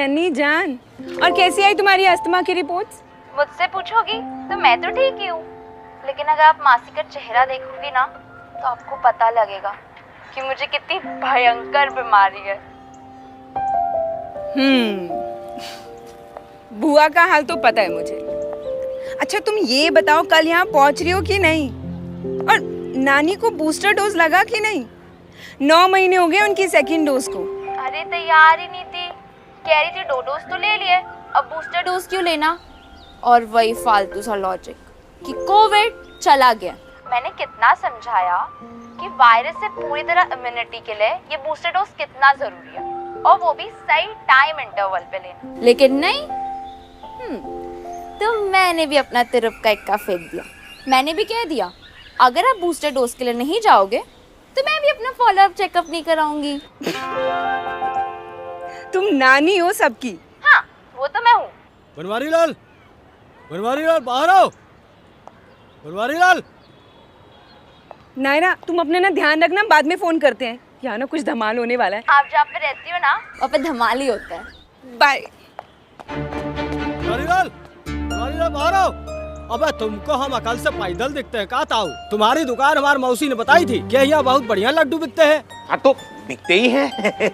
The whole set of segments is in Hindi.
नन्ही जान, और कैसी आई तुम्हारी अस्थमा की रिपोर्ट्स? मुझसे पूछोगी तो मैं तो ठीक ही हूँ, लेकिन अगर आप मासी का चेहरा देखोगी ना तो आपको पता लगेगा कि मुझे कितनी भयंकर बीमारी है। बुआ का हाल तो पता है मुझे। अच्छा तुम ये बताओ, कल यहाँ पहुँच रही हो कि नहीं? और नानी को बूस्टर डोज लगा कि नहीं? 9 महीने हो गए उनकी सेकंड डोज को। अरे तैयार ही नहीं थी, कह रही थी 2 डोज तो ले लिए, अब बूस्टर डोज क्यों लेना? और वही फालतू सा लॉजिक कि कोविड चला गया। मैंने कितना समझाया कि वायरस से पूरी तरह इम्यूनिटी के लिए ये बूस्टर डोज कितना जरूरी है, और वो भी सही टाइम इंटरवल पे लेना, लेकिन नहीं। तो मैंने भी अपना तिरुप का इक्का फेंक दिया। मैंने भी कह दिया अगर आप बूस्टर डोज के लिए नहीं जाओगे तो मैं भी अपना फॉलोअप चेकअप नहीं कराऊंगी। तुम नानी हो सबकी। हाँ वो तो मैं हूँ। बनवारी लाल बाहर आओ। बनवारी लाल। नायरा तुम अपने ना ध्यान रखना, बाद में फोन करते हैं, यहाँ ना कुछ धमाल होने वाला है। आप जहाँ पे रहती हो ना वहाँ पे धमाल ही होता है। बाय। बनवारी लाल बाहर आओ। अबे तुमको हम अकल से पैदल दिखते हैं, कहा ताऊ? तुम्हारी दुकान हमारी मौसी ने बताई थी कि यहाँ बहुत बढ़िया लड्डू बिकते हैं। हाँ तो बिकते ही हैं।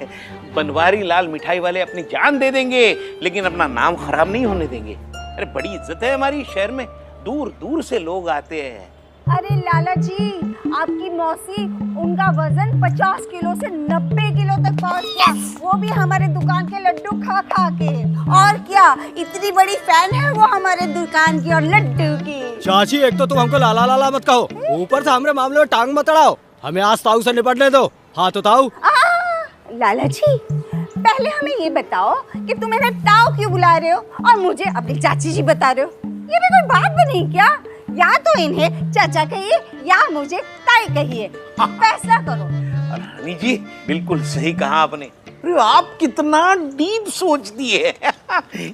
बनवारी लाल मिठाई वाले अपनी जान दे देंगे लेकिन अपना नाम खराब नहीं होने देंगे। अरे बड़ी इज्जत है हमारी शहर में, दूर दूर से लोग आते हैं। अरे लाला जी, आपकी मौसी, उनका वजन 50 किलो से 90 किलो तक पहुंच गया, वो भी हमारे दुकान के लड्डू खा खा के। और क्या, इतनी बड़ी फैन है वो हमारे दुकान की और लड्डू की। चाची एक तो तुम हमको लाला लाला मत कहो, ऊपर से हमारे मामले में टांग मत अड़ाओ। हमें आज ताऊ से निपटने दो। हाँ तो ताऊ। लाला जी पहले हमें ये बताओ कि तुम इन्हें ताऊ क्यों बुला रहे हो और मुझे अपनी चाची जी बता रहे हो? ये भी कोई बात बनी क्या? या तो इन्हें चाचा कहिए या मुझे ताई कहिए, फैसला करो। रानी जी बिल्कुल सही कहा आपने। अरे आप कितना डीप सोचती है।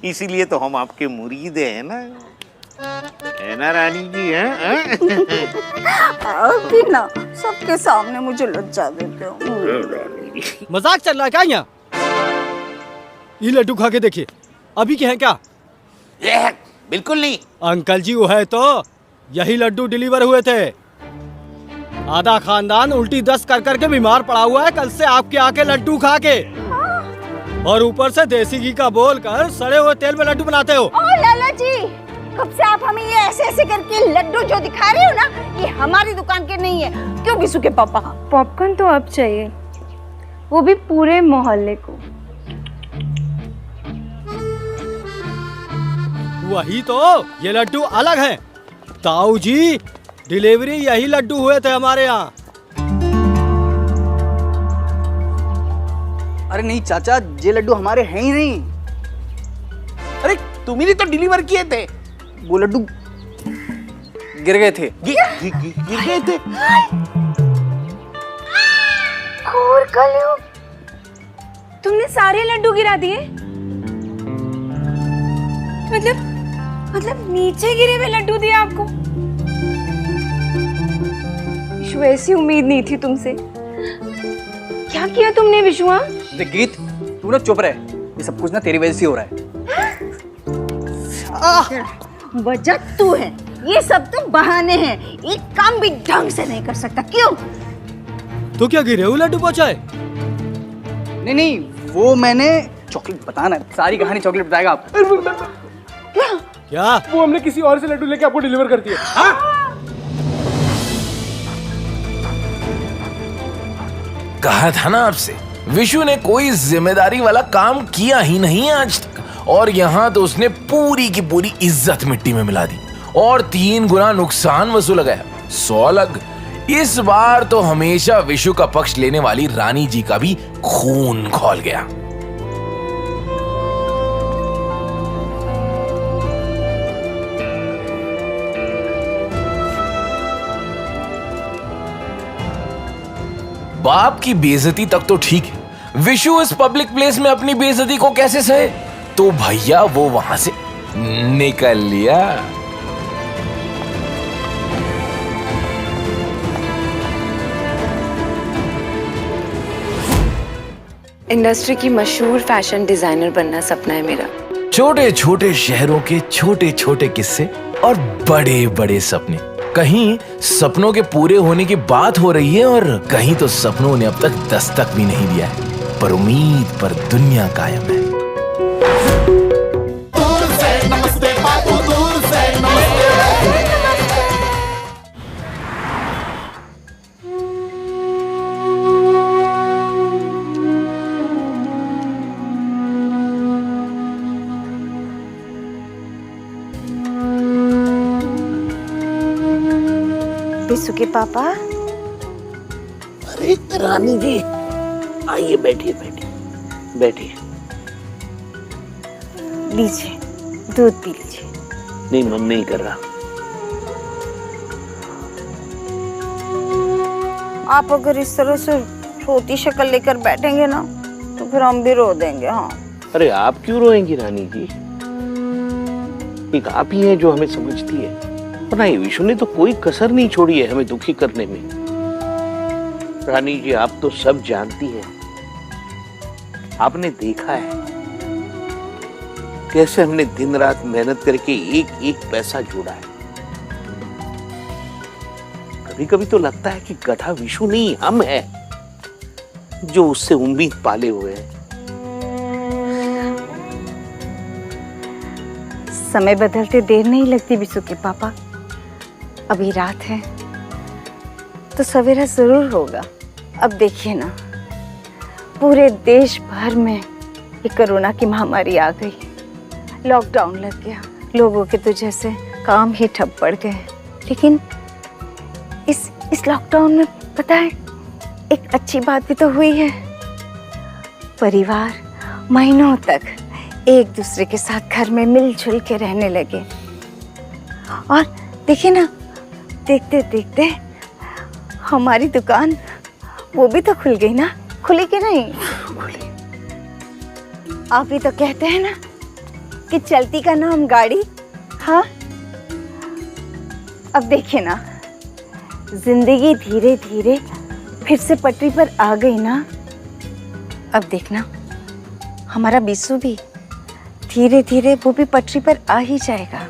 इसीलिए तो हम आपके मुरीद हैं ना, है ना रानी जी? हैं आप भी ना सबके सामने मुझे लज्जा देते हो। मजाक चल रहा है क्या यहाँ? ये लड्डू खा के देखिए, अभी के हैं क्या? बिल्कुल नहीं अंकल जी वो है तो यही लड्डू डिलीवर हुए थे। आधा खानदान उल्टी दस्त कर करके बीमार पड़ा हुआ है कल से आपके आके लड्डू खा के, और ऊपर से देसी घी का बोल कर सड़े हुए तेल में लड्डू बनाते हो। ओ लाला जी, कब से आप हमें ये ऐसे ऐसे करके लड्डू जो दिखा रहे हो ना, ये हमारी दुकान के नहीं है, क्यों बिसु के पापा? पॉपकॉर्न तो अब चाहिए, वो भी पूरे मोहल्ले को। वही तो, ये लड्डू अलग हैं। ताऊ जी डिलीवरी यही लड्डू हुए थे हमारे यहाँ। अरे नहीं चाचा, ये लड्डू हमारे हैं ही नहीं। अरे तुम्ही तो डिलीवर किए थे। वो लड्डू गिर गए थे। गिर गए थे। और गले तुमने सारे लड्डू गिरा दिए? मतलब नीचे गिरे हुए लड्डू दिए आपको? विशु ऐसी उम्मीद नहीं थी तुमसे। क्या किया तुमने विशुआ? देख गीत, तू ना चुप रहे, ये सब कुछ ना तेरी वजह से हो रहा है। वजह तू है, ये सब तो बहाने हैं, एक काम भी ढंग से नहीं कर सकता। क्यों? तो क्या गिरे हुए लड्डू पहुंचाए? नहीं नहीं, वो मैंने चॉकलेट बताना, सारी कहानी चॉकलेट बताएगा आप। क्या? वो हमने किसी और से लड्डू लेके आपको डिलीवर कर दिया। कहा था ना आपसे, विशु ने कोई जिम्मेदारी वाला काम किया ही नहीं आज तक, और यहाँ तो उसने पूरी की पूरी इज्जत मिट्टी में मिला दी और 3 गुना नुकसान वसूल गया। 100 लग। इस बार तो हमेशा विशु का पक्ष लेने वाली रानी जी का भी खून खौल गया। बाप की बेइज्जती तक तो ठीक है, विशु इस पब्लिक प्लेस में अपनी बेइज्जती को कैसे सहे? तो भैया वो वहां से निकल लिया। इंडस्ट्री की मशहूर फैशन डिजाइनर बनना सपना है मेरा। छोटे छोटे शहरों के छोटे छोटे किस्से और बड़े बड़े सपने। कहीं सपनों के पूरे होने की बात हो रही है और कहीं तो सपनों ने अब तक दस्तक भी नहीं दिया है, पर उम्मीद पर दुनिया कायम है। बिस्सू के पापा, अरे रानी जी, आइए बैठिए बैठिए बैठिए। लीजिए दूध पी लीजिए। नहीं, मन नहीं कर रहा। आप अगर इस तरह से रोती शक्ल लेकर बैठेंगे ना तो फिर हम भी रो देंगे। हाँ, अरे आप क्यों रोएंगी रानी जी? एक आप ही हैं जो हमें समझती है, वरना ये विशु ने तो कोई कसर नहीं छोड़ी है हमें दुखी करने में। रानी जी, आप तो सब जानती हैं, आपने देखा है कैसे हमने दिन रात मेहनत करके एक एक पैसा जोड़ा है। कभी कभी तो लगता है कि गधा विशु नहीं, हम हैं जो उससे उम्मीद पाले हुए हैं। समय बदलते देर नहीं लगती बिस्सू के पापा। अभी रात है तो सवेरा जरूर होगा। अब देखिए ना, पूरे देश भर में ये कोरोना की महामारी आ गई, लॉकडाउन लग गया, लोगों के तो जैसे काम ही ठप पड़ गए। लेकिन इस लॉकडाउन में पता है एक अच्छी बात भी तो हुई है। परिवार महीनों तक एक दूसरे के साथ घर में मिलजुल के रहने लगे। और देखिए ना, देखते देखते हमारी दुकान वो भी तो खुल गई ना। खुली कि नहीं? खुली। आप ही तो कहते हैं ना कि चलती का नाम गाड़ी। हाँ, अब देखिए ना, जिंदगी धीरे धीरे फिर से पटरी पर आ गई ना। अब देखना, हमारा बिस्सू भी धीरे धीरे वो भी पटरी पर आ ही जाएगा।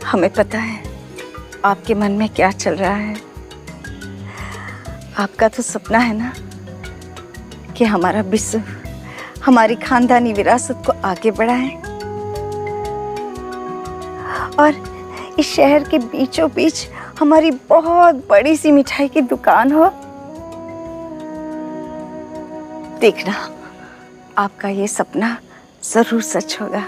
हमें पता है आपके मन में क्या चल रहा है। आपका तो सपना है ना कि हमारा बिस्सू हमारी खानदानी विरासत को आगे बढ़ाए और इस शहर के बीचों बीच हमारी बहुत बड़ी सी मिठाई की दुकान हो। देखना, आपका ये सपना जरूर सच होगा।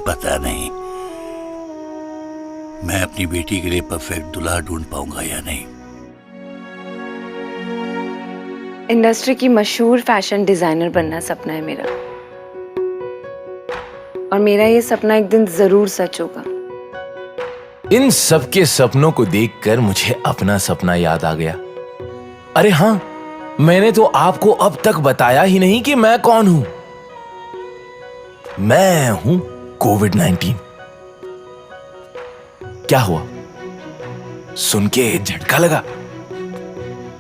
पता नहीं मैं अपनी बेटी के लिए परफेक्ट दूल्हा ढूंढ पाऊंगा या नहीं। इंडस्ट्री की मशहूर फैशन डिजाइनर बनना सपना है मेरा, और मेरा ये सपना एक दिन जरूर सच होगा। इन सबके सपनों को देखकर मुझे अपना सपना याद आ गया। अरे हाँ, मैंने तो आपको अब तक बताया ही नहीं कि मैं कौन हूं। मैं हूं कोविड-19। क्या हुआ? सुन के झटका लगा?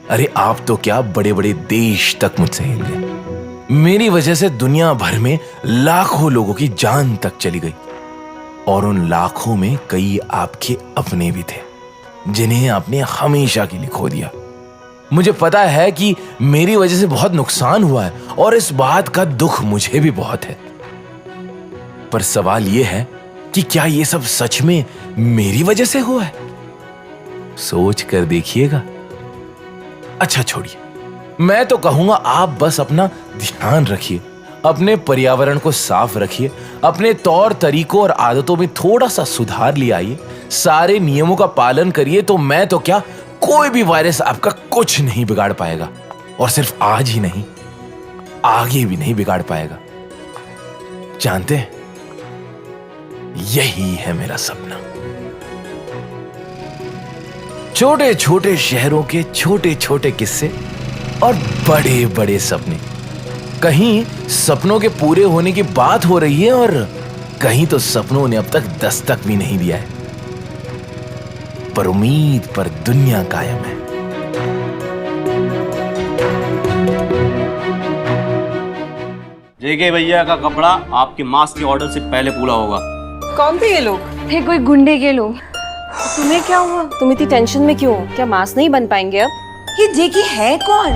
अरे आप तो क्या, बड़े बड़े देश तक मुझसे हिल गए। मेरी वजह से दुनिया भर में लाखों लोगों की जान तक चली गई, और उन लाखों में कई आपके अपने भी थे जिन्हें आपने हमेशा के लिए खो दिया। मुझे पता है कि मेरी वजह से बहुत नुकसान हुआ है और इस बात का दुख मुझे भी बहुत है, पर सवाल यह है कि क्या यह सब सच में मेरी वजह से हुआ है? सोच कर देखिएगा। अच्छा छोड़िए, मैं तो कहूंगा आप बस अपना ध्यान रखिए, अपने पर्यावरण को साफ रखिए, अपने तौर तरीकों और आदतों में थोड़ा सा सुधार ले आइए, सारे नियमों का पालन करिए, तो मैं तो क्या, कोई भी वायरस आपका कुछ नहीं बिगाड़ पाएगा। और सिर्फ आज ही नहीं, आगे भी नहीं बिगाड़ पाएगा। जानते हैं, यही है मेरा सपना। छोटे छोटे शहरों के छोटे छोटे किस्से और बड़े बड़े सपने। कहीं सपनों के पूरे होने की बात हो रही है और कहीं तो सपनों ने अब तक दस्तक भी नहीं दिया है, पर उम्मीद पर दुनिया कायम है। जेके भैया का कपड़ा आपके मास्क के ऑर्डर से पहले पूरा होगा। कौन थे ये लोग? थे कोई गुंडे के लोग। तुम्हें क्या हुआ? तुम इतनी टेंशन में क्यों? क्या मास्क नहीं बन पाएंगे अब? ये जेकी है कौन?